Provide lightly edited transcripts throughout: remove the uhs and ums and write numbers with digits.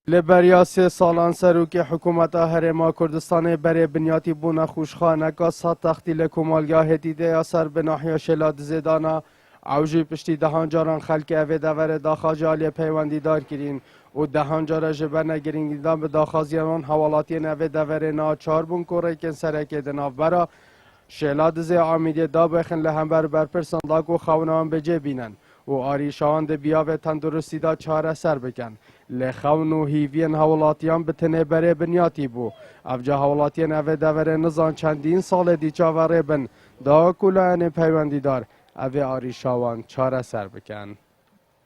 لبریا 3 سالان سروک حکومت هرما کردستان برای بنیاتی بونا خوشخانه که سات تختیل کمالگاه دیده اثر به ناحیه شلاد زیدانا عوجی پشتی دهان جاران خلک اوه دور داخل جالی پیوندی دار کرین و دهان جاره جبر نگرینگی دان به داخازیانان حوالاتی نوه دور ناچار بون کوره کن سرکی دناف برا شلاد زی آمیدی دا بخن لهم بر پرسن لاگو خوانان بجه بینن و آریشان ده بیاوه تندرستی دا چاره سر بکن لخون و هیوین حولاتیان بتنه بره بنیاتی بو افجا حولاتیان اوه دوره نزان چندین سال دی چاوره بن دا کلان پیوندی دار اوه آریشان چاره سر بکن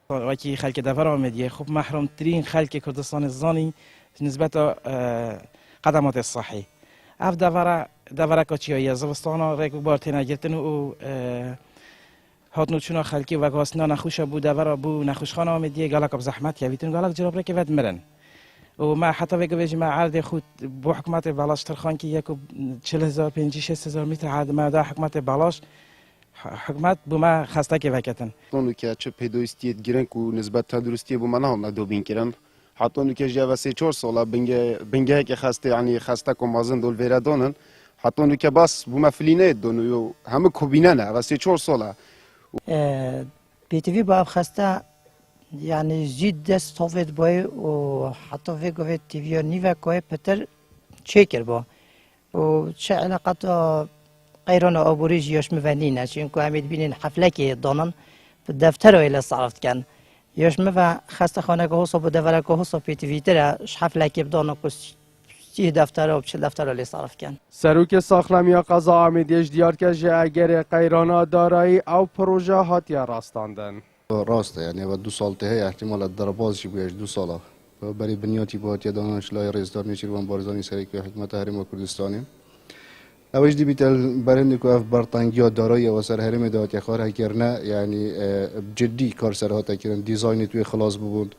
وکی خلک دور آمدیه خب محروم ترین خلک کردستان زانی نسبت قدمات الصحی اف دوره کچیایی زوستانا ریکو بارتینا گرتن و هاتنو چونا خلکی و گاسنا نخوش بود دورا بو نخوشخانه آمدیه گالک اب زحمت یابیتون گالک جراب که ود مرن و ما حتی بگویج ما عرض خود بو حکمت بالاش ترخان کی یکو 40,000 50,000 متر عرض ما دا حکمت بالاش حکمت بو ما خسته که وکتن اونو که چه پیدایستیت گیرن کو نسبت تندرستی بو من هم ندوبین کرن حتی اونو که جا 3-4 ساله بنگه که خسته یعنی خسته کو مازن دول ویرادونن حتی اونو که بس بو مفلینه دونو همه کوبینه نه و 3-4 ساله بیتوی با خسته یعنی زید دست توفید بای و حتی وگوید تیوی نیوه که پتر چکر با و چه علاقت قیران آبوری جیاش مفنینه چون که همید بینین حفله که دانن دفتر رو ایل صرفت کن یاش مفا خسته خانه که حساب و دوره که حساب بیتوی تره حفله که بدانن که 30 دفتر و 40 دفتر رو صرف کن. سروک ساخلمی قضا آمیدیش دیار که جه اگر قیرانا دارایی او پروژه هاتیا راستاندن. راسته یعنی و 2 سال ته احتمال در بازش بیاش 2 ساله برای بنیاتی با هاتیا دانش لای رئیسدار نیچیروان بارزانی سریک و حکومت هرم کردستانی. اوش دی بیتل برند کو اف برتانگیا دارایی و سر هرم دهاتی خار هکرنه یعنی جدی کار سر هات کردن دیزاین توی خلاص بود.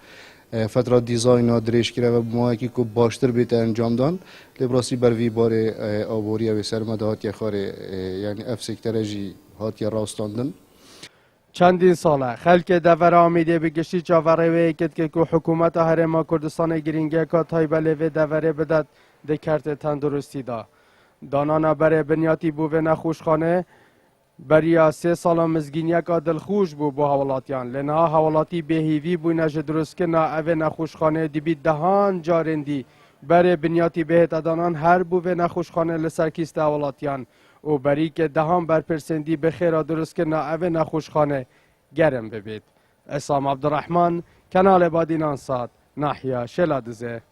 فتره دیزاین درش کرده و ما کی کو باشتر بیت انجام دان لبراسی بر وی بار آبوری و سرمده هات خار یعنی اف سکترجی هات راستاندن چندین ساله خلک دور آمیده بگشتی چاوره و ایکت که حکومت هرما کردستان گرینگه که تایبله و دوره بدد دکرت تندرستی دا دانانا بره بنیاتی بو و نخوشخانه بریا 3 سال مزگینیا که دلخوش بو با حوالاتیان لنها حوالاتی بهیوی بو نجد درست که نا اوه نخوشخانه دیبی دهان جارندی بره بنیاتی بهت ادانان هر بو و نخوشخانه لسرکیست حوالاتیان و بری که دهان بر پرسندی بخیر درست که نا اوه نخوشخانه گرم ببید. اسام عبدالرحمن کانال بادینان ساد ناحیه شلادزه